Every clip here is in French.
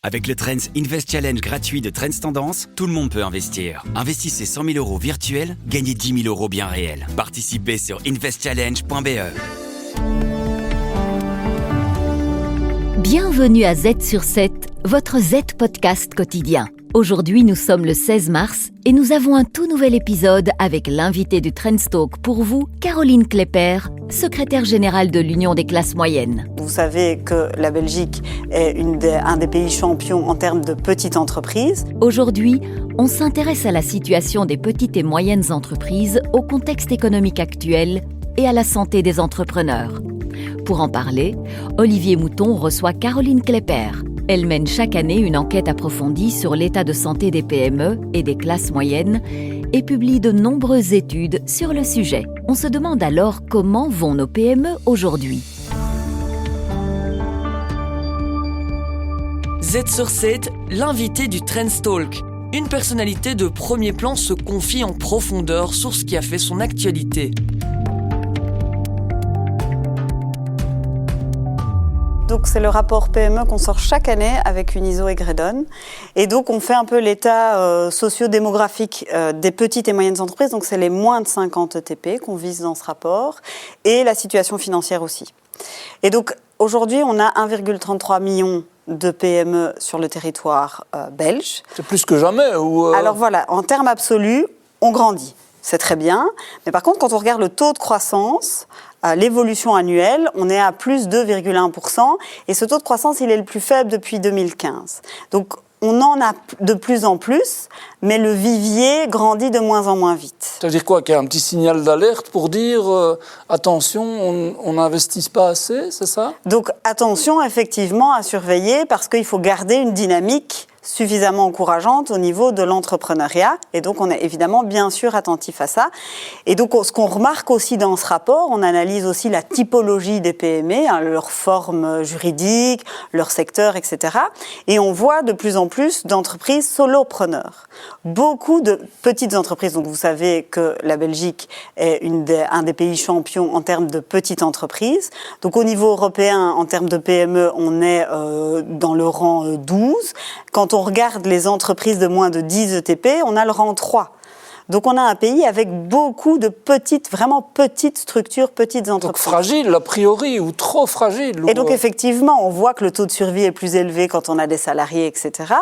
Avec le Trends Invest Challenge gratuit de Trends Tendance, tout le monde peut investir. Investissez 100 000 € virtuels, gagnez 10 000 € bien réels. Participez sur investchallenge.be. Bienvenue à Z sur 7, votre Z podcast quotidien. Aujourd'hui, nous sommes le 16 mars et nous avons un tout nouvel épisode avec l'invité du Trends Talk pour vous, Caroline Klepper, secrétaire générale de l'Union des classes moyennes. Vous savez que la Belgique est un des pays champions en termes de petites entreprises. Aujourd'hui, on s'intéresse à la situation des petites et moyennes entreprises au contexte économique actuel et à la santé des entrepreneurs. Pour en parler, Olivier Mouton reçoit Caroline Klepper. Elle mène chaque année une enquête approfondie sur l'état de santé des PME et des classes moyennes et publie de nombreuses études sur le sujet. On se demande alors comment vont nos PME aujourd'hui. Z sur 7, l'invité du Trends Talk. Une personnalité de premier plan se confie en profondeur sur ce qui a fait son actualité. Donc c'est le rapport PME qu'on sort chaque année avec Uniso et Gredon. Et donc on fait un peu l'état socio-démographique des petites et moyennes entreprises. Donc c'est les moins de 50 ETP qu'on vise dans ce rapport. Et la situation financière aussi. Et donc aujourd'hui on a 1,33 million de PME sur le territoire belge. C'est plus que jamais Alors voilà, en termes absolus, on grandit. C'est très bien. Mais par contre, quand on regarde le taux de croissance, l'évolution annuelle, on est à plus 2,1%. Et ce taux de croissance, il est le plus faible depuis 2015. Donc, on en a de plus en plus, mais le vivier grandit de moins en moins vite. Ça veut dire quoi? Qu'il y a un petit signal d'alerte pour dire attention, on n'investit pas assez, c'est ça? Donc, attention, effectivement, à surveiller parce qu'il faut garder une dynamique suffisamment encourageante au niveau de l'entrepreneuriat. Et donc, on est évidemment, bien sûr, attentif à ça. Et donc, ce qu'on remarque aussi dans ce rapport, on analyse aussi la typologie des PME, leur forme juridique, leur secteur, etc. Et on voit de plus en plus d'entreprises solopreneurs. Beaucoup de petites entreprises. Donc, vous savez que la Belgique est un des pays champions en termes de petites entreprises. Donc, au niveau européen, en termes de PME, on est dans le rang 12. Quand on regarde les entreprises de moins de 10 ETP, on a le rang 3. Donc on a un pays avec beaucoup de vraiment petites structures, petites entreprises. Donc fragile, a priori, ou trop fragile. Et donc effectivement, on voit que le taux de survie est plus élevé quand on a des salariés, etc.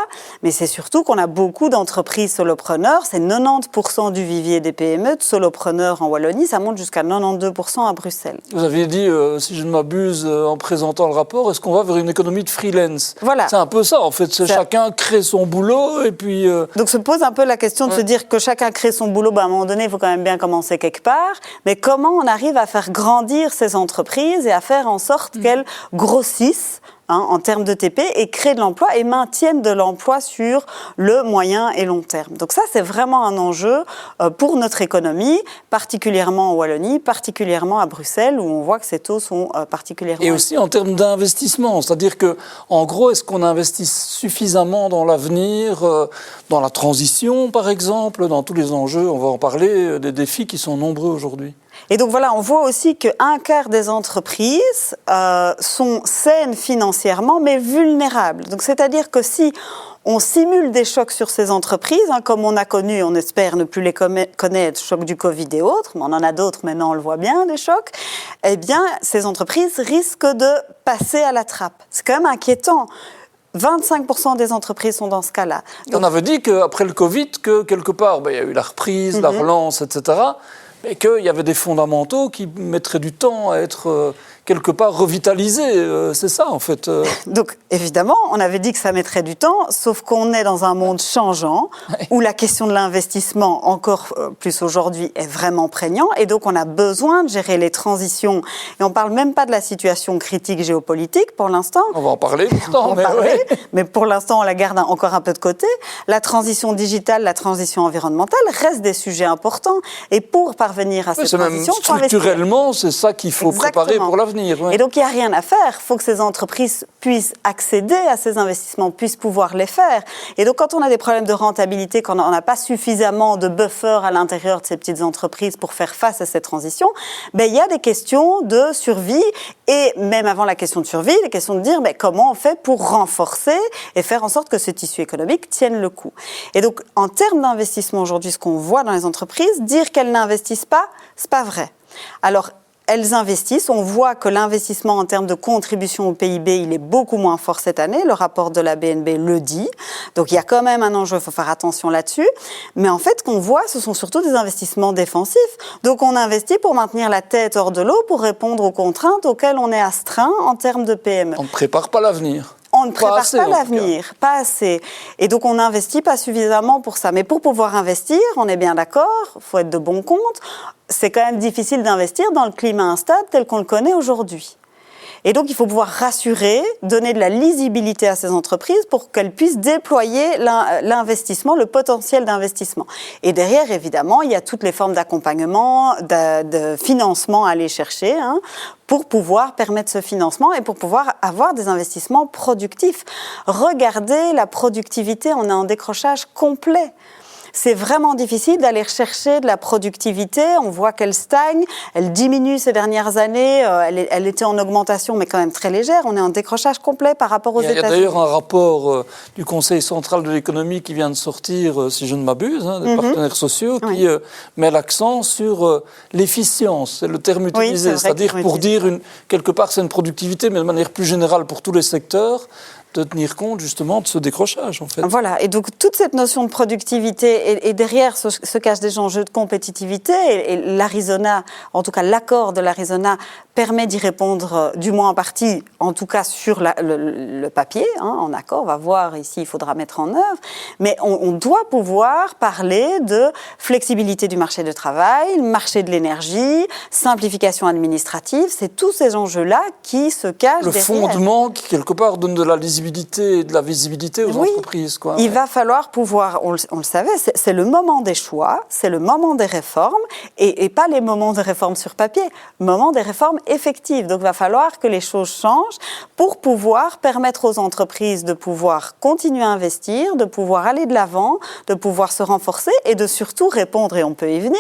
Mais c'est surtout qu'on a beaucoup d'entreprises solopreneurs. C'est 90% du vivier des PME de solopreneurs en Wallonie. Ça monte jusqu'à 92% à Bruxelles. Vous aviez dit, si je ne m'abuse, en présentant le rapport, est-ce qu'on va vers une économie de freelance? Voilà. C'est un peu ça, en fait. Chacun crée son boulot et puis... Donc se pose un peu la question de se dire que chacun crée son boulot, à un moment donné, il faut quand même bien commencer quelque part. Mais comment on arrive à faire grandir ces entreprises et à faire en sorte qu'elles grossissent en termes de TP et créent de l'emploi et maintiennent de l'emploi sur le moyen et long terme. Donc ça, c'est vraiment un enjeu pour notre économie, particulièrement en Wallonie, particulièrement à Bruxelles, où on voit que ces taux sont particulièrement... Et aussi en termes d'investissement, c'est-à-dire que, en gros, est-ce qu'on investit suffisamment dans l'avenir, dans la transition, par exemple, dans tous les enjeux, on va en parler, des défis qui sont nombreux aujourd'hui? Et donc voilà, on voit aussi qu'un quart des entreprises sont saines financièrement, mais vulnérables. Donc c'est-à-dire que si on simule des chocs sur ces entreprises, comme on a connu, on espère ne plus les connaître, choc du Covid et autres, mais on en a d'autres maintenant, on le voit bien, des chocs, eh bien ces entreprises risquent de passer à la trappe. C'est quand même inquiétant. 25% des entreprises sont dans ce cas-là. Donc, on avait dit qu'après le Covid, que quelque part, il y a eu la reprise, la relance, etc., mais qu'il y avait des fondamentaux qui mettraient du temps à être quelque part revitalisés. C'est ça, en fait. Donc, évidemment, on avait dit que ça mettrait du temps, sauf qu'on est dans un monde changeant, où la question de l'investissement, encore plus aujourd'hui, est vraiment prégnant. Et donc, on a besoin de gérer les transitions. Et on ne parle même pas de la situation critique géopolitique, pour l'instant. On va en parler, pourtant. Mais pour l'instant, on la garde encore un peu de côté. La transition digitale, la transition environnementale restent des sujets importants. Et pour parvenir à cette transition, structurellement, c'est ça qu'il faut préparer pour l'avenir. l'avenir. Ouais. Et donc, il n'y a rien à faire. Il faut que ces entreprises puissent accéder à ces investissements, puissent pouvoir les faire. Et donc, quand on a des problèmes de rentabilité, quand on n'a pas suffisamment de buffer à l'intérieur de ces petites entreprises pour faire face à cette transition, il y a des questions de survie. Et même avant la question de survie, les questions de dire comment on fait pour renforcer et faire en sorte que ce tissu économique tienne le coup. Et donc, en termes d'investissement aujourd'hui, ce qu'on voit dans les entreprises, dire qu'elles n'investissent pas, c'est pas vrai. Alors, elles investissent. On voit que l'investissement en termes de contribution au PIB, il est beaucoup moins fort cette année. Le rapport de la BNB le dit. Donc, il y a quand même un enjeu, il faut faire attention là-dessus. Mais en fait, ce qu'on voit, ce sont surtout des investissements défensifs. Donc, on investit pour maintenir la tête hors de l'eau, pour répondre aux contraintes auxquelles on est astreint en termes de PME. On ne prépare pas l'avenir. On ne prépare pas l'avenir, pas assez. Et donc, on n'investit pas suffisamment pour ça. Mais pour pouvoir investir, on est bien d'accord, il faut être de bon compte. C'est quand même difficile d'investir dans le climat instable tel qu'on le connaît aujourd'hui. Et donc, il faut pouvoir rassurer, donner de la lisibilité à ces entreprises pour qu'elles puissent déployer l'investissement, le potentiel d'investissement. Et derrière, évidemment, il y a toutes les formes d'accompagnement, de financement à aller chercher, pour pouvoir permettre ce financement et pour pouvoir avoir des investissements productifs. Regardez la productivité, on est en décrochage complet. C'est vraiment difficile d'aller chercher de la productivité. On voit qu'elle stagne, elle diminue ces dernières années. Elle était en augmentation, mais quand même très légère. On est en décrochage complet par rapport aux États-Unis. Il y a d'ailleurs un rapport du Conseil central de l'économie qui vient de sortir, si je ne m'abuse, des partenaires sociaux, qui met l'accent sur l'efficience. C'est le terme utilisé. Oui, c'est-à-dire pour dire, quelque part, c'est une productivité, mais de manière plus générale pour tous les secteurs, de tenir compte justement de ce décrochage, en fait. Voilà, et donc toute cette notion de productivité, et derrière se cachent des enjeux de compétitivité, et l'Arizona, en tout cas l'accord de l'Arizona, permet d'y répondre, du moins en partie, en tout cas sur le papier, en accord, on va voir ici, il faudra mettre en œuvre, mais on doit pouvoir parler de flexibilité du marché du travail, marché de l'énergie, simplification administrative, c'est tous ces enjeux-là qui se cachent derrière. Le fondement qui, quelque part, donne de la lisibilité et de la visibilité aux entreprises. Quoi. Il va falloir pouvoir, on le savait, c'est le moment des choix, c'est le moment des réformes, et pas les moments de réformes sur papier, le moment des réformes effectives. Donc il va falloir que les choses changent pour pouvoir permettre aux entreprises de pouvoir continuer à investir, de pouvoir aller de l'avant, de pouvoir se renforcer et de surtout répondre, et on peut y venir,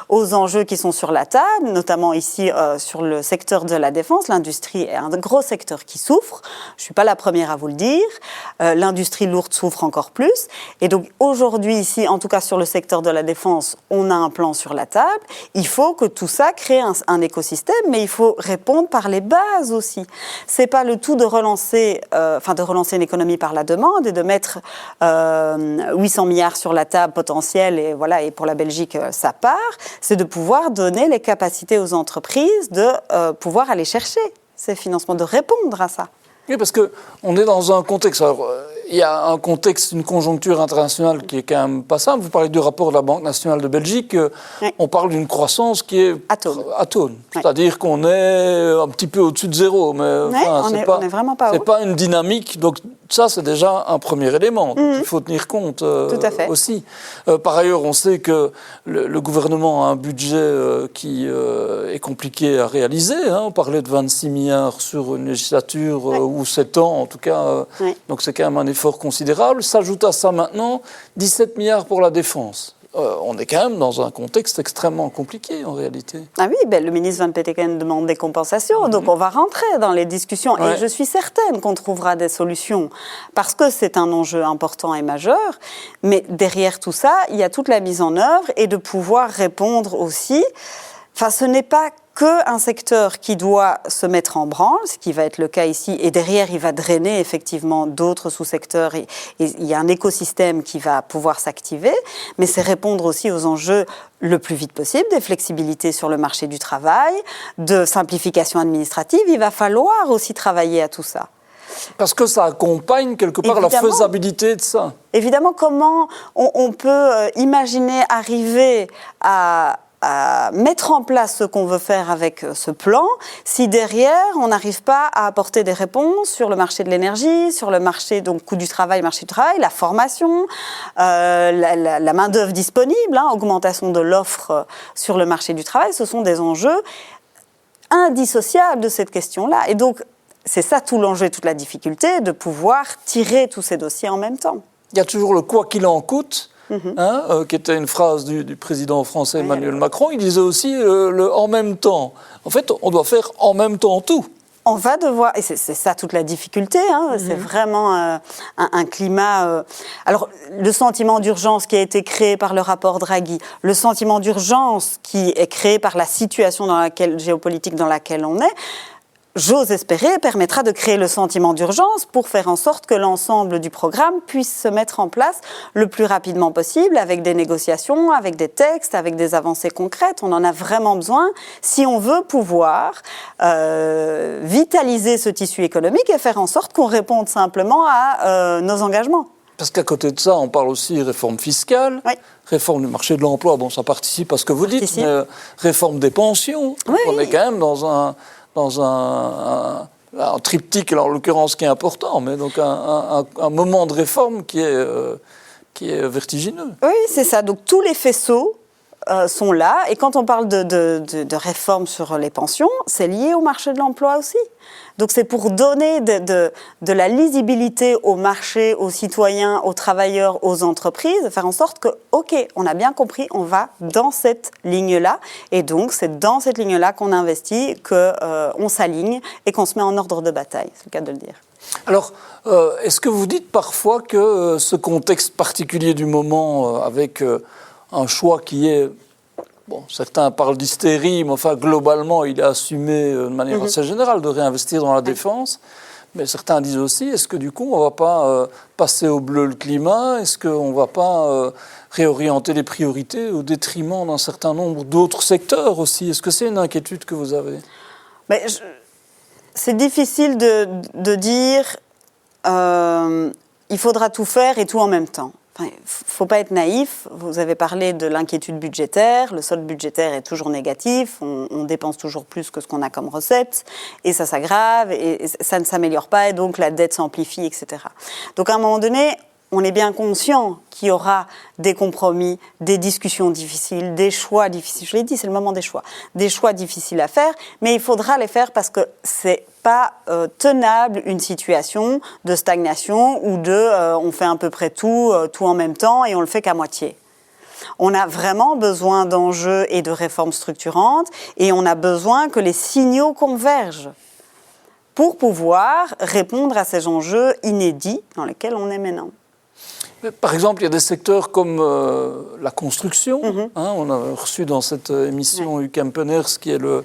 aux enjeux qui sont sur la table, notamment ici sur le secteur de la défense. L'industrie est un gros secteur qui souffre. Je ne suis pas la première à vous le dire. L'industrie lourde souffre encore plus. Et donc aujourd'hui ici, en tout cas sur le secteur de la défense, on a un plan sur la table. Il faut que tout ça crée un écosystème, mais il faut répondre par les bases aussi. C'est pas le tout de relancer une économie par la demande et de mettre 800 milliards sur la table potentielle et voilà, et pour la Belgique ça part. C'est de pouvoir donner les capacités aux entreprises de pouvoir aller chercher ces financements, de répondre à ça. Oui, parce qu'on est dans un contexte. Alors, il y a un contexte, une conjoncture internationale qui est quand même pas simple. Vous parlez du rapport de la Banque nationale de Belgique. Oui. On parle d'une croissance qui est atone. Oui. C'est-à-dire qu'on est un petit peu au-dessus de zéro. Mais oui, on est vraiment pas haut. C'est pas une dynamique. Donc, ça, c'est déjà un premier élément. Donc, il faut tenir compte Tout à fait. aussi. Par ailleurs, on sait que le gouvernement a un budget qui est compliqué à réaliser. On parlait de 26 milliards sur une législature ou 7 ans, en tout cas. Donc, c'est quand même un effort considérable. S'ajoute à ça maintenant 17 milliards pour la défense. On est quand même dans un contexte extrêmement compliqué, en réalité. Ah oui, le ministre Van Petegem demande des compensations, donc on va rentrer dans les discussions. Et je suis certaine qu'on trouvera des solutions, parce que c'est un enjeu important et majeur. Mais derrière tout ça, il y a toute la mise en œuvre et de pouvoir répondre aussi. Enfin, ce n'est pas qu'un secteur qui doit se mettre en branle, ce qui va être le cas ici, et derrière, il va drainer effectivement d'autres sous-secteurs, et il y a un écosystème qui va pouvoir s'activer, mais c'est répondre aussi aux enjeux le plus vite possible, des flexibilités sur le marché du travail, de simplification administrative. Il va falloir aussi travailler à tout ça. Parce que ça accompagne quelque part la faisabilité de ça. Évidemment, comment on peut imaginer arriver à mettre en place ce qu'on veut faire avec ce plan, si derrière, on n'arrive pas à apporter des réponses sur le marché de l'énergie, sur le marché, donc coût du travail, marché du travail, la formation, la main-d'œuvre disponible, augmentation de l'offre sur le marché du travail, ce sont des enjeux indissociable de cette question-là. Et donc, c'est ça tout l'enjeu et toute la difficulté, de pouvoir tirer tous ces dossiers en même temps. Il y a toujours le « quoi qu'il en coûte », qui était une phrase du président français Emmanuel Macron. Il disait aussi le « en même temps ». En fait, on doit faire en même temps tout. On va devoir, et c'est ça toute la difficulté, c'est vraiment un climat... alors, le sentiment d'urgence qui a été créé par le rapport Draghi, le sentiment d'urgence qui est créé par la situation géopolitique dans laquelle on est, j'ose espérer, permettra de créer le sentiment d'urgence pour faire en sorte que l'ensemble du programme puisse se mettre en place le plus rapidement possible, avec des négociations, avec des textes, avec des avancées concrètes. On en a vraiment besoin si on veut pouvoir vitaliser ce tissu économique et faire en sorte qu'on réponde simplement à nos engagements. Parce qu'à côté de ça, on parle aussi réforme fiscale, réforme du marché de l'emploi, bon, ça participe à ce que vous dites, mais réforme des pensions. On est quand même dans un triptyque, en l'occurrence, qui est important, mais donc un moment de réforme qui est vertigineux. Oui, c'est ça. Donc tous les faisceaux sont là. Et quand on parle de réforme sur les pensions, c'est lié au marché de l'emploi aussi. Donc c'est pour donner de la lisibilité au marché, aux citoyens, aux travailleurs, aux entreprises, faire en sorte que, OK, on a bien compris, on va dans cette ligne-là. Et donc c'est dans cette ligne-là qu'on investit, qu'on s'aligne et qu'on se met en ordre de bataille. C'est le cas de le dire. Alors, est-ce que vous dites parfois que ce contexte particulier du moment, avec un choix qui est... Bon, certains parlent d'hystérie, mais enfin, globalement, il est assumé de manière assez générale de réinvestir dans la défense. Mais certains disent aussi, est-ce que du coup, on ne va pas passer au bleu le climat? Est-ce qu'on ne va pas réorienter les priorités au détriment d'un certain nombre d'autres secteurs aussi? Est-ce que c'est une inquiétude que vous avez? Mais c'est difficile de dire il faudra tout faire et tout en même temps. Il ne faut pas être naïf. Vous avez parlé de l'inquiétude budgétaire. Le solde budgétaire est toujours négatif. On dépense toujours plus que ce qu'on a comme recette. Et ça s'aggrave et ça ne s'améliore pas. Et donc, la dette s'amplifie, etc. Donc, à un moment donné, on est bien conscient qu'il y aura des compromis, des discussions difficiles, des choix difficiles. Je l'ai dit, c'est le moment des choix. Des choix difficiles à faire, mais il faudra les faire parce que c'est pas tenable une situation de stagnation ou on fait à peu près tout en même temps et on le fait qu'à moitié. On a vraiment besoin d'enjeux et de réformes structurantes et on a besoin que les signaux convergent pour pouvoir répondre à ces enjeux inédits dans lesquels on est maintenant. Par exemple, il y a des secteurs comme la construction. On a reçu dans cette émission Hugues Kempeners, qui est le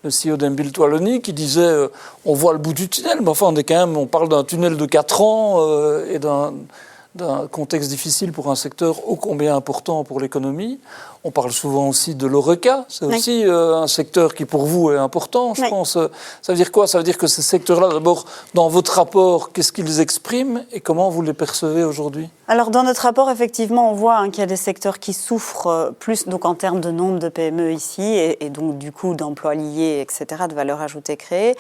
CEO d'Embuild Wallonie, qui disait on voit le bout du tunnel, mais enfin, on parle d'un tunnel de 4 ans et d'un contexte difficile pour un secteur ô combien important pour l'économie. On parle souvent aussi de l'ORECA. C'est aussi un secteur qui, pour vous, est important, je pense. Ça veut dire quoi? Ça veut dire que ces secteurs-là, d'abord, dans votre rapport, qu'est-ce qu'ils expriment et comment vous les percevez aujourd'hui? Alors, dans notre rapport, effectivement, on voit qu'il y a des secteurs qui souffrent plus, donc en termes de nombre de PME ici, et donc, du coup, d'emplois liés, etc., de valeur ajoutée créée.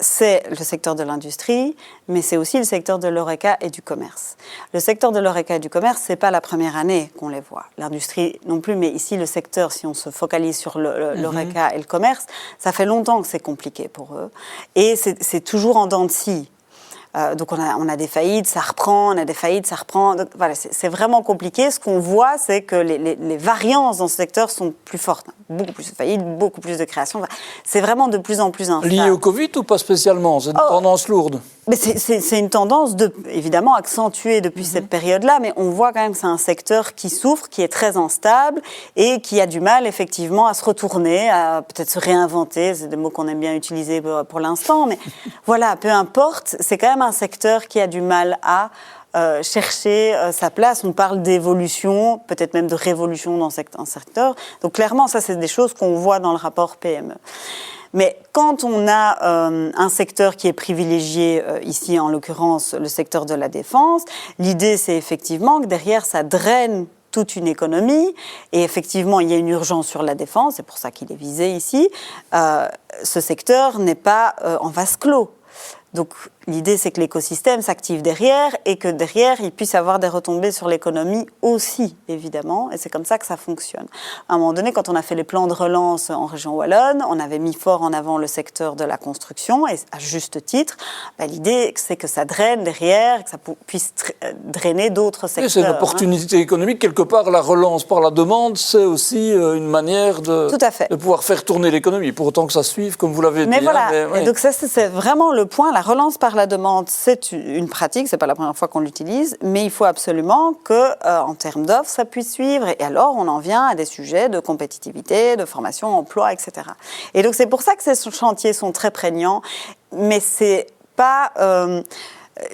C'est le secteur de l'industrie, mais c'est aussi le secteur de l'ORECA et du commerce. Le secteur de l'ORECA et du commerce, ce n'est pas la première année qu'on les voit. L'industrie non plus, mais ici, le secteur, si on se focalise sur l'ORECA et le commerce, ça fait longtemps que c'est compliqué pour eux. Et c'est toujours en dents de scie. Donc on a des faillites, ça reprend, on a des faillites, ça reprend. Donc, voilà, c'est vraiment compliqué. Ce qu'on voit, c'est que les variances dans ce secteur sont plus fortes. Beaucoup plus de faillites, beaucoup plus de créations. C'est vraiment de plus en plus instable. Lié au Covid ou pas spécialement? C'est une tendance lourde? Mais c'est une tendance évidemment accentuée depuis cette période-là, mais on voit quand même que c'est un secteur qui souffre, qui est très instable et qui a du mal effectivement à se retourner, à peut-être se réinventer. C'est des mots qu'on aime bien utiliser pour l'instant, mais voilà, peu importe, c'est quand même un secteur qui a du mal à chercher sa place. On parle d'évolution, peut-être même de révolution dans un secteur. Donc clairement, ça, c'est des choses qu'on voit dans le rapport PME. Mais quand on a un secteur qui est privilégié, ici en l'occurrence le secteur de la défense, l'idée c'est effectivement que derrière ça draine toute une économie et effectivement il y a une urgence sur la défense, c'est pour ça qu'il est visé ici. Ce secteur n'est pas en vase clos. Donc L'idée, c'est que l'écosystème s'active derrière et que derrière, il puisse avoir des retombées sur l'économie aussi, évidemment. Et c'est comme ça que ça fonctionne. À un moment donné, quand on a fait les plans de relance en région wallonne, on avait mis fort en avant le secteur de la construction, et à juste titre, l'idée, c'est que ça draine derrière, que ça puisse drainer d'autres secteurs. Et c'est une opportunité économique. Quelque part, la relance par la demande, c'est aussi une manière de pouvoir faire tourner l'économie, pour autant que ça suive, comme vous l'avez dit. Mais voilà, oui. Et donc ça, c'est vraiment le point. La relance par la demande, c'est une pratique, c'est pas la première fois qu'on l'utilise, mais il faut absolument que, en termes d'offres, ça puisse suivre. Et alors, on en vient à des sujets de compétitivité, de formation, emploi, etc. Et donc, c'est pour ça que ces chantiers sont très prégnants, mais c'est pas...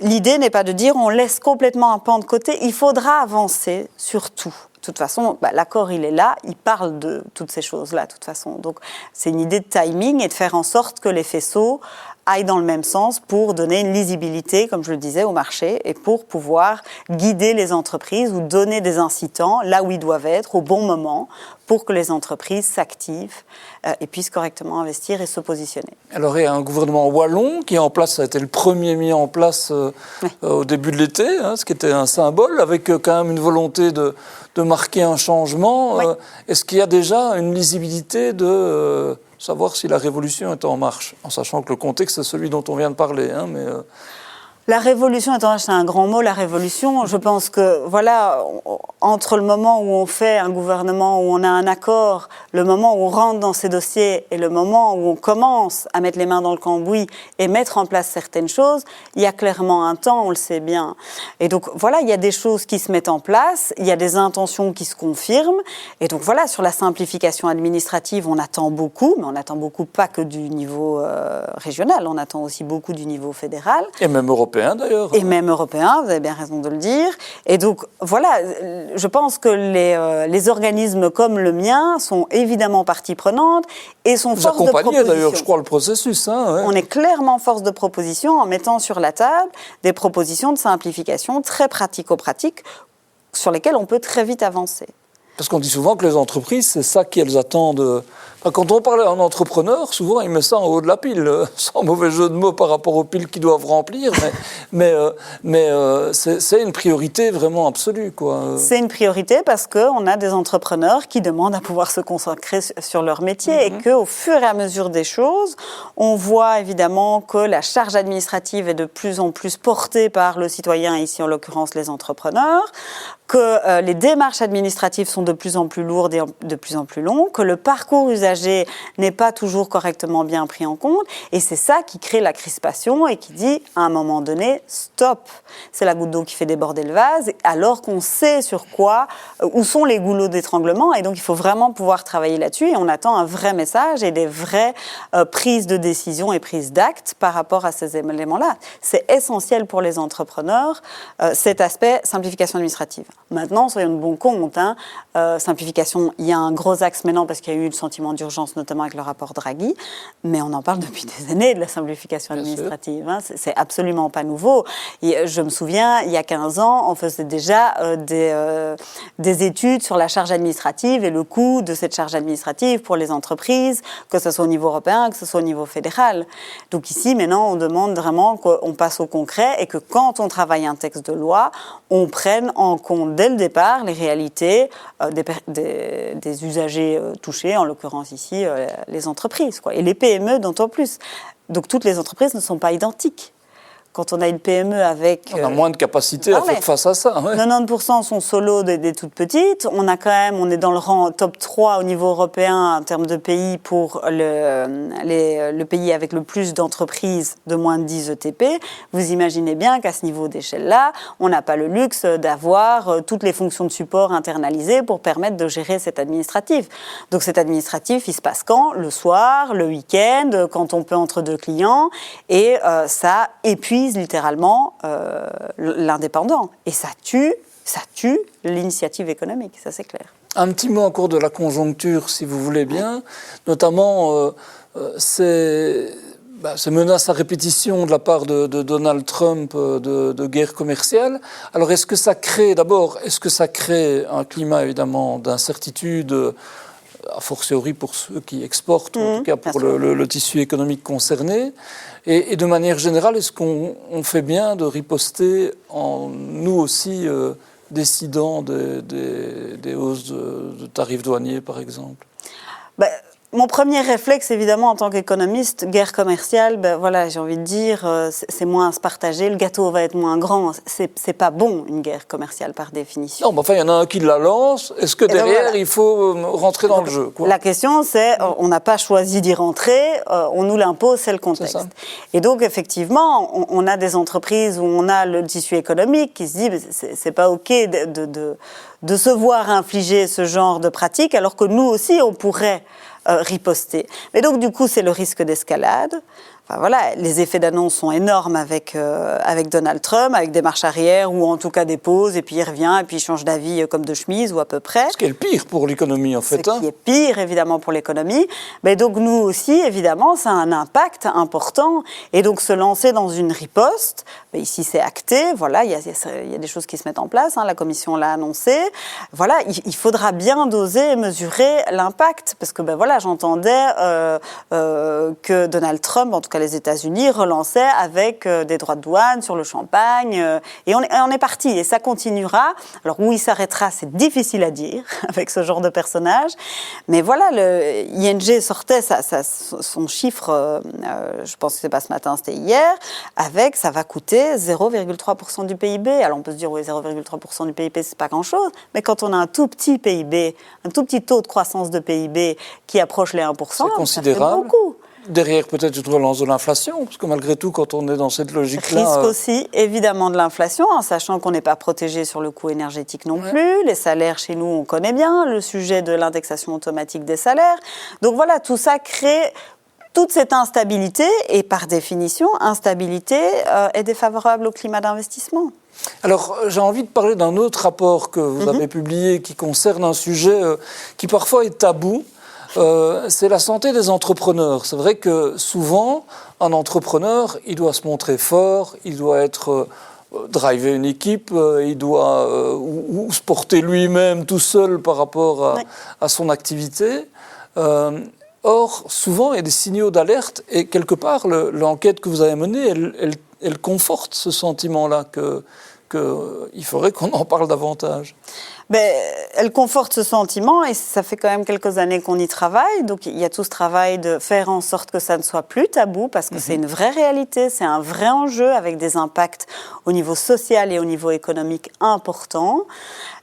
l'idée n'est pas de dire on laisse complètement un pan de côté, il faudra avancer sur tout. De toute façon, l'accord, il est là, il parle de toutes ces choses-là, de toute façon. Donc, c'est une idée de timing et de faire en sorte que les faisceaux aillent dans le même sens pour donner une lisibilité, comme je le disais, au marché et pour pouvoir guider les entreprises ou donner des incitants là où ils doivent être au bon moment pour que les entreprises s'activent et puissent correctement investir et se positionner. Alors, il y a un gouvernement wallon qui est en place, ça a été le premier mis en place au début de l'été, ce qui était un symbole, avec quand même une volonté de marquer un changement. Oui. Est-ce qu'il y a déjà une lisibilité de savoir si la révolution est en marche, en sachant que le contexte c'est celui dont on vient de parler, mais... La révolution, c'est un grand mot, la révolution. Je pense que, voilà, entre le moment où on fait un gouvernement, où on a un accord, le moment où on rentre dans ces dossiers et le moment où on commence à mettre les mains dans le cambouis et mettre en place certaines choses, il y a clairement un temps, on le sait bien. Et donc, voilà, il y a des choses qui se mettent en place, il y a des intentions qui se confirment. Et donc, voilà, sur la simplification administrative, on attend beaucoup, mais on attend beaucoup pas que du niveau régional, on attend aussi beaucoup du niveau fédéral. Et même européen. D'ailleurs. Et même européen, vous avez bien raison de le dire. Et donc, voilà, je pense que les organismes comme le mien sont évidemment partie prenante et sont force de proposition. Vous accompagnez d'ailleurs, je crois, le processus. Ouais. On est clairement force de proposition en mettant sur la table des propositions de simplification très pratico-pratiques sur lesquelles on peut très vite avancer. Parce qu'on dit souvent que les entreprises, c'est ça qu'elles attendent. Enfin, quand on parle à un entrepreneur, souvent il met ça en haut de la pile, sans mauvais jeu de mots par rapport aux piles qu'ils doivent remplir, mais c'est une priorité vraiment absolue, quoi. C'est une priorité parce qu'on a des entrepreneurs qui demandent à pouvoir se consacrer sur leur métier et qu'au fur et à mesure des choses, on voit évidemment que la charge administrative est de plus en plus portée par le citoyen, ici en l'occurrence les entrepreneurs, que les démarches administratives sont de plus en plus lourdes et de plus en plus longues, que le parcours usager n'est pas toujours correctement bien pris en compte, et c'est ça qui crée la crispation et qui dit, à un moment donné, stop. C'est la goutte d'eau qui fait déborder le vase, alors qu'on sait sur quoi, où sont les goulots d'étranglement, et donc il faut vraiment pouvoir travailler là-dessus, et on attend un vrai message et des vraies prises de décision et prises d'actes par rapport à ces éléments-là. C'est essentiel pour les entrepreneurs, cet aspect simplification administrative. Maintenant, soyons de bon compte, simplification, il y a un gros axe maintenant parce qu'il y a eu le sentiment d'urgence, notamment avec le rapport Draghi, mais on en parle depuis des années de la simplification administrative. C'est absolument pas nouveau. Et je me souviens, il y a 15 ans, on faisait déjà des études sur la charge administrative et le coût de cette charge administrative pour les entreprises, que ce soit au niveau européen, que ce soit au niveau fédéral. Donc ici, maintenant, on demande vraiment qu'on passe au concret et que quand on travaille un texte de loi, on prenne en compte dès le départ les réalités des usagers touchés, en l'occurrence ici les entreprises, quoi. Et les PME d'autant plus. Donc toutes les entreprises ne sont pas identiques. Quand on a une PME avec... On a moins de capacité à faire face à ça. Ouais. 90% sont solo des toutes petites. On est dans le rang top 3 au niveau européen en termes de pays pour le pays avec le plus d'entreprises de moins de 10 ETP. Vous imaginez bien qu'à ce niveau d'échelle-là, on n'a pas le luxe d'avoir toutes les fonctions de support internalisées pour permettre de gérer cet administratif. Donc cet administratif, il se passe quand ? Le soir, le week-end, quand on peut entre deux clients. Et ça épuise littéralement l'indépendant. Et ça tue l'initiative économique, ça c'est clair. Un petit mot encore de la conjoncture, si vous voulez bien. Notamment, ces menaces à répétition de la part de Donald Trump de guerre commerciale. Alors, est-ce que ça crée un climat, évidemment, d'incertitude a fortiori pour ceux qui exportent, ou en tout cas pour le tissu économique concerné. Et de manière générale, est-ce qu'on fait bien de riposter en nous aussi décidant des hausses de tarifs douaniers, par exemple? Mon premier réflexe, évidemment, en tant qu'économiste, guerre commerciale, j'ai envie de dire, c'est moins à se partager, le gâteau va être moins grand. C'est pas bon, une guerre commerciale, par définition. Non, mais enfin, il y en a un qui la lance. Est-ce que derrière, il faut rentrer dans le jeu, quoi? La question, c'est, on n'a pas choisi d'y rentrer, on nous l'impose, c'est le contexte. Et donc, effectivement, on a des entreprises où on a le tissu économique qui se dit, c'est pas OK de se voir infliger ce genre de pratique, alors que nous aussi, on pourrait riposter. Mais donc, du coup, c'est le risque d'escalade. Enfin, voilà, les effets d'annonce sont énormes avec Donald Trump, avec des marches arrière ou en tout cas des pauses, et puis il revient, et puis il change d'avis comme de chemise ou à peu près. Ce qui est le pire pour l'économie, en fait. Ce qui est pire, évidemment, pour l'économie. Mais donc, nous aussi, évidemment, ça a un impact important. Et donc, se lancer dans une riposte, ici, c'est acté. Voilà, il y a des choses qui se mettent en place. La Commission l'a annoncé. Voilà, il faudra bien doser et mesurer l'impact. Parce que, j'entendais que Donald Trump, en tout cas les États-Unis, relançaient avec des droits de douane sur le champagne. Et on est parti. Et ça continuera. Alors, où il s'arrêtera, c'est difficile à dire avec ce genre de personnage. Mais voilà, le ING sortait son chiffre, je pense que c'est pas ce matin, c'était hier, avec ça va coûter 0,3% du PIB. Alors on peut se dire, oui, 0,3% du PIB, c'est pas grand-chose. Mais quand on a un tout petit PIB, un tout petit taux de croissance de PIB qui approche les 1%, c'est considérable. Ça fait beaucoup. Derrière, peut-être une relance de l'inflation, parce que malgré tout, quand on est dans cette logique-là... Risque aussi, évidemment, de l'inflation, en sachant qu'on n'est pas protégé sur le coût énergétique non plus. Les salaires, chez nous, on connaît bien le sujet de l'indexation automatique des salaires. Donc voilà, tout ça crée toute cette instabilité, et par définition, instabilité est défavorable au climat d'investissement. Alors, j'ai envie de parler d'un autre rapport que vous avez publié, qui concerne un sujet qui parfois est tabou. C'est la santé des entrepreneurs. C'est vrai que souvent, un entrepreneur, il doit se montrer fort, il doit être driver une équipe, il doit ou se porter lui-même tout seul par rapport à son activité. Or, souvent, il y a des signaux d'alerte et quelque part, l'enquête que vous avez menée, elle conforte ce sentiment-là qu'il faudrait qu'on en parle davantage. Elle conforte ce sentiment et ça fait quand même quelques années qu'on y travaille. Donc il y a tout ce travail de faire en sorte que ça ne soit plus tabou parce que c'est une vraie réalité, c'est un vrai enjeu avec des impacts au niveau social et au niveau économique importants.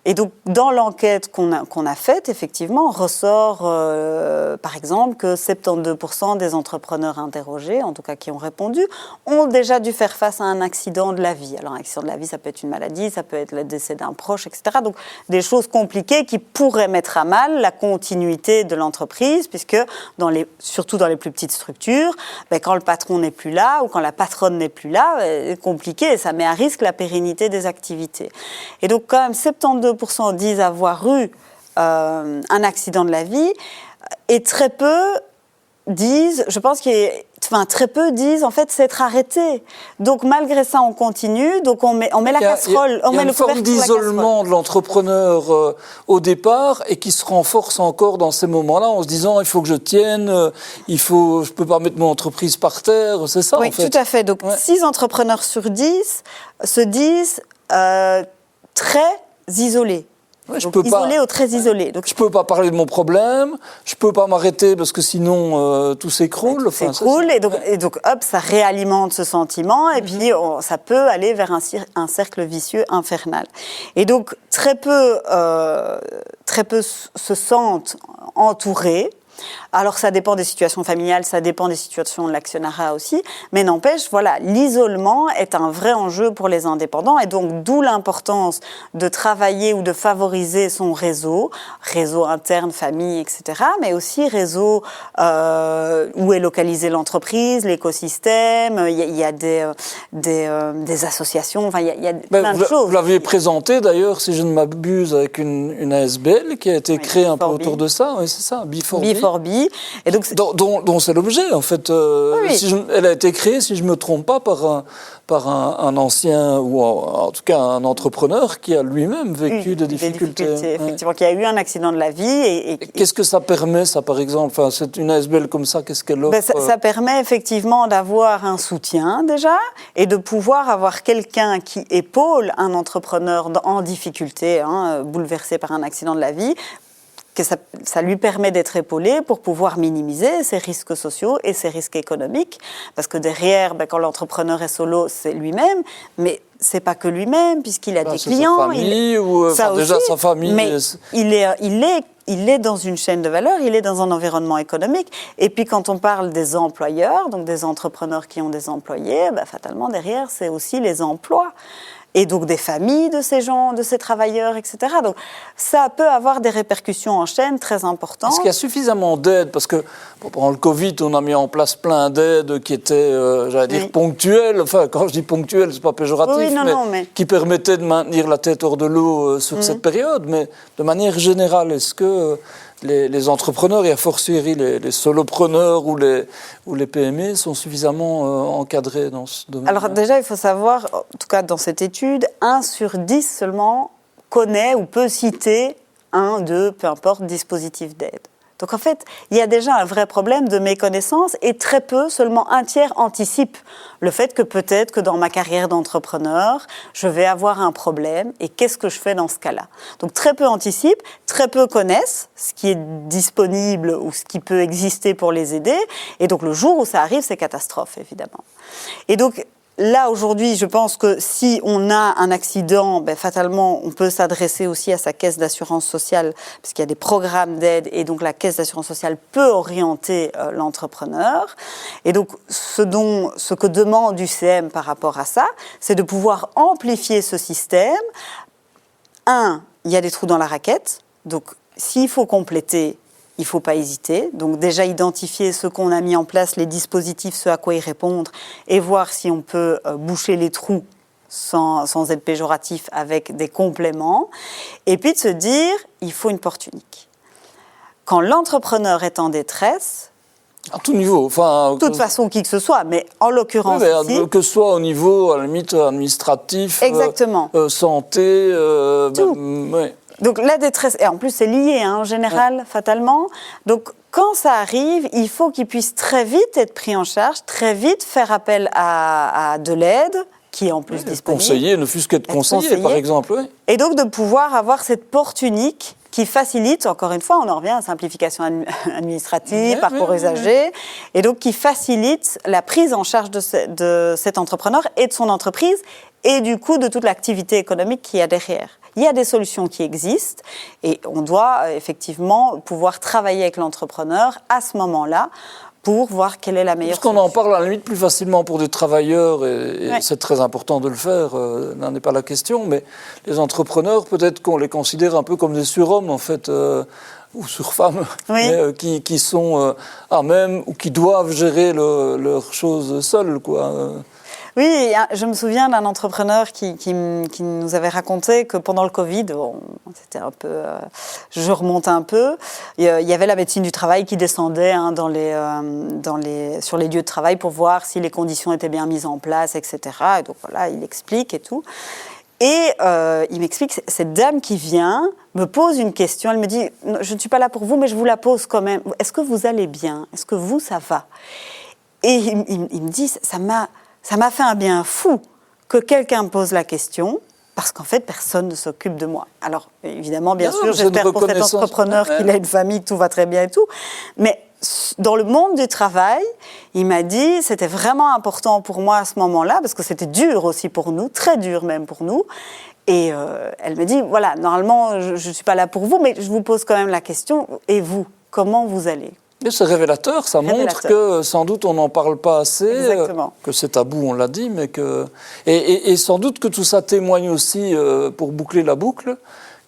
Et donc, dans l'enquête qu'on a faite, effectivement, ressort, par exemple, que 72% des entrepreneurs interrogés, en tout cas qui ont répondu, ont déjà dû faire face à un accident de la vie. Alors, un accident de la vie, ça peut être une maladie, ça peut être le décès d'un proche, etc. Donc, des choses compliquées qui pourraient mettre à mal la continuité de l'entreprise, puisque, surtout dans les plus petites structures, quand le patron n'est plus là ou quand la patronne n'est plus là, c'est compliqué et ça met à risque la pérennité des activités. Et donc, quand même, 72% disent avoir eu un accident de la vie et très peu disent, je pense très peu disent en fait s'être arrêté. Donc malgré ça on continue, donc on met la casserole, on met le couvercle sur la casserole. Il y a une forme d'isolement de l'entrepreneur au départ et qui se renforce encore dans ces moments-là en se disant il faut que je tienne, je peux pas mettre mon entreprise par terre, c'est ça en fait. Oui, tout à fait. Donc 6 entrepreneurs sur 10 se disent très isolés. Ouais, isolé ou très isolé. Donc, je ne peux pas parler de mon problème, je ne peux pas m'arrêter parce que sinon tout s'écroule. Tout s'écroule et donc hop, ça réalimente ce sentiment et puis ça peut aller vers un cercle vicieux infernal. Et donc très peu se sentent entourés. Alors ça dépend des situations familiales, ça dépend des situations de l'actionnariat aussi, mais n'empêche, voilà, l'isolement est un vrai enjeu pour les indépendants et donc d'où l'importance de travailler ou de favoriser son réseau interne, famille, etc., mais aussi réseau où est localisée l'entreprise, l'écosystème, il y a des associations, enfin il y a plein de choses. Vous l'aviez présenté d'ailleurs, si je ne m'abuse, avec une ASBL qui a été créée un peu autour de ça, oui c'est ça, B4B. Forbi. Et donc, dont c'est l'objet, en fait. Elle a été créée, si je ne me trompe pas, par un ancien, ou en tout cas un entrepreneur qui a lui-même vécu des difficultés. Effectivement, qui a eu un accident de la vie. Et qu'est-ce que ça permet, ça, par exemple? Enfin, c'est une ASBL comme ça, qu'est-ce qu'elle offre? Ça permet effectivement d'avoir un soutien, déjà, et de pouvoir avoir quelqu'un qui épaule un entrepreneur en difficulté, bouleversé par un accident de la vie, que ça lui permet d'être épaulé pour pouvoir minimiser ses risques sociaux et ses risques économiques. Parce que derrière, quand l'entrepreneur est solo, c'est lui-même, mais c'est pas que lui-même, puisqu'il a des clients. Sa famille, déjà sa famille. Mais il est dans une chaîne de valeur, il est dans un environnement économique. Et puis quand on parle des employeurs, donc des entrepreneurs qui ont des employés, fatalement derrière, c'est aussi les emplois. Et donc des familles de ces gens, de ces travailleurs, etc. Donc ça peut avoir des répercussions en chaîne très importantes. Est-ce qu'il y a suffisamment d'aides? Parce que pendant le Covid, on a mis en place plein d'aides qui étaient, dire, ponctuelles. Enfin, quand je dis ponctuelles, c'est pas péjoratif, mais qui permettaient de maintenir la tête hors de l'eau sur cette période. Mais de manière générale, est-ce que les entrepreneurs, et a fortiori les solopreneurs ou les PME, sont suffisamment encadrés dans ce domaine? Alors déjà, il faut savoir, en tout cas dans cette étude, 1 sur 10 seulement connaît ou peut citer un, deux, peu importe, dispositifs d'aide. Donc en fait, il y a déjà un vrai problème de méconnaissance et très peu, seulement 1/3 anticipe le fait que peut-être que dans ma carrière d'entrepreneur, je vais avoir un problème et qu'est-ce que je fais dans ce cas-là. Donc très peu anticipent, très peu connaissent ce qui est disponible ou ce qui peut exister pour les aider et donc le jour où ça arrive, c'est catastrophe évidemment. Et donc là, aujourd'hui, je pense que si on a un accident, fatalement, on peut s'adresser aussi à sa caisse d'assurance sociale, parce qu'il y a des programmes d'aide, et donc la caisse d'assurance sociale peut orienter l'entrepreneur. Et donc, ce que demande l'UCM par rapport à ça, c'est de pouvoir amplifier ce système. Il y a des trous dans la raquette, donc s'il faut compléter, il ne faut pas hésiter. Donc déjà identifier ce qu'on a mis en place, les dispositifs, ce à quoi y répondre, et voir si on peut boucher les trous sans être péjoratif avec des compléments. Et puis de se dire, il faut une porte unique. Quand l'entrepreneur est en détresse... À tout niveau, de toute façon, qui que ce soit, mais en l'occurrence ici... Que ce soit au niveau, à la limite, administratif, exactement. Santé... tout. Donc la détresse, et en plus c'est lié en général, fatalement. Donc quand ça arrive, il faut qu'il puisse très vite être pris en charge, très vite faire appel à de l'aide, qui est en plus disponible. Conseiller, ne fût-ce qu'être conseiller, par exemple. Oui. Et donc de pouvoir avoir cette porte unique qui facilite, encore une fois, on en revient à la simplification administrative, parcours usager, et donc qui facilite la prise en charge de cet entrepreneur et de son entreprise, et du coup de toute l'activité économique qu'il y a derrière. Il y a des solutions qui existent et on doit effectivement pouvoir travailler avec l'entrepreneur à ce moment-là pour voir quelle est la meilleure solution. Parce qu'on en parle à la limite plus facilement pour des travailleurs et c'est très important de le faire, n'en est pas la question, mais les entrepreneurs, peut-être qu'on les considère un peu comme des surhommes en fait, ou surfemmes, qui sont à même ou qui doivent gérer leurs choses seuls, quoi. Oui, je me souviens d'un entrepreneur qui nous avait raconté que pendant le Covid, c'était un peu, je remonte un peu, il y avait la médecine du travail qui descendait sur les lieux de travail pour voir si les conditions étaient bien mises en place, etc. Et donc voilà, il explique et tout. Et il m'explique, cette dame qui vient me pose une question, elle me dit, je ne suis pas là pour vous, mais je vous la pose quand même. Est-ce que vous allez bien? Est-ce que vous, ça va? Et il me dit, ça m'a fait un bien fou que quelqu'un me pose la question, parce qu'en fait, personne ne s'occupe de moi. Alors, évidemment, bien sûr, j'espère pour cet entrepreneur qu'il a une famille, tout va très bien et tout. Mais dans le monde du travail, il m'a dit, c'était vraiment important pour moi à ce moment-là, parce que c'était dur aussi pour nous, très dur même pour nous. Et elle me dit, voilà, normalement, je ne suis pas là pour vous, mais je vous pose quand même la question, et vous, comment vous allez ? Mais c'est révélateur, ça montre que sans doute on n'en parle pas assez, que c'est tabou, on l'a dit, mais que... Et sans doute que tout ça témoigne aussi, pour boucler la boucle,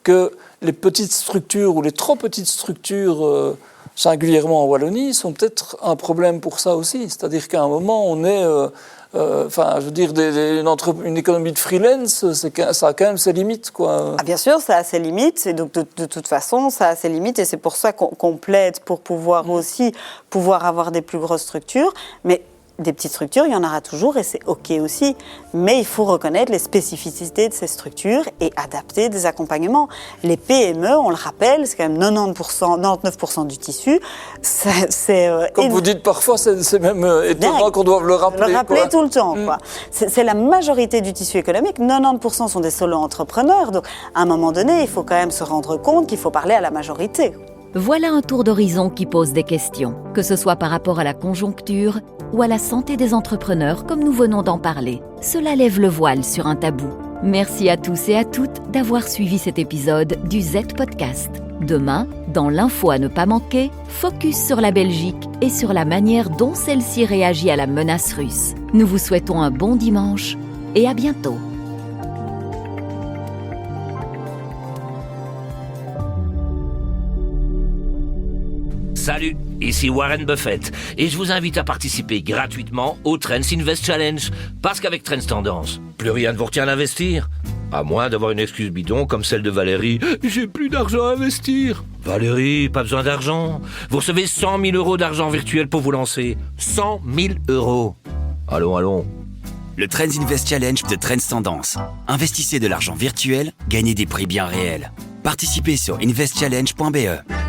que les petites structures ou les trop petites structures, singulièrement en Wallonie, sont peut-être un problème pour ça aussi. C'est-à-dire qu'à un moment, on est je veux dire, une économie de freelance, ça a quand même ses limites, quoi. Ah, bien sûr, ça a ses limites. Et donc, de toute façon, ça a ses limites. Et c'est pour ça qu'on plaide pour pouvoir avoir des plus grosses structures. Mais des petites structures, il y en aura toujours et c'est OK aussi. Mais il faut reconnaître les spécificités de ces structures et adapter des accompagnements. Les PME, on le rappelle, c'est quand même 99% du tissu. Comme vous dites parfois, c'est même étonnant qu'on doive le rappeler. Le rappeler tout le temps, quoi. C'est la majorité du tissu économique. 90% sont des solo-entrepreneurs. Donc, à un moment donné, il faut quand même se rendre compte qu'il faut parler à la majorité. Voilà un tour d'horizon qui pose des questions, que ce soit par rapport à la conjoncture ou à la santé des entrepreneurs, comme nous venons d'en parler. Cela lève le voile sur un tabou. Merci à tous et à toutes d'avoir suivi cet épisode du Z-Podcast. Demain, dans l'info à ne pas manquer, focus sur la Belgique et sur la manière dont celle-ci réagit à la menace russe. Nous vous souhaitons un bon dimanche et à bientôt. Salut, ici Warren Buffett et je vous invite à participer gratuitement au Trends Invest Challenge parce qu'avec Trends Tendance, plus rien ne vous retient d'investir. À moins d'avoir une excuse bidon comme celle de Valérie, j'ai plus d'argent à investir. Valérie, pas besoin d'argent. Vous recevez 100 000 euros d'argent virtuel pour vous lancer. 100 000 euros. Allons. Le Trends Invest Challenge de Trends Tendance. Investissez de l'argent virtuel, gagnez des prix bien réels. Participez sur investchallenge.be.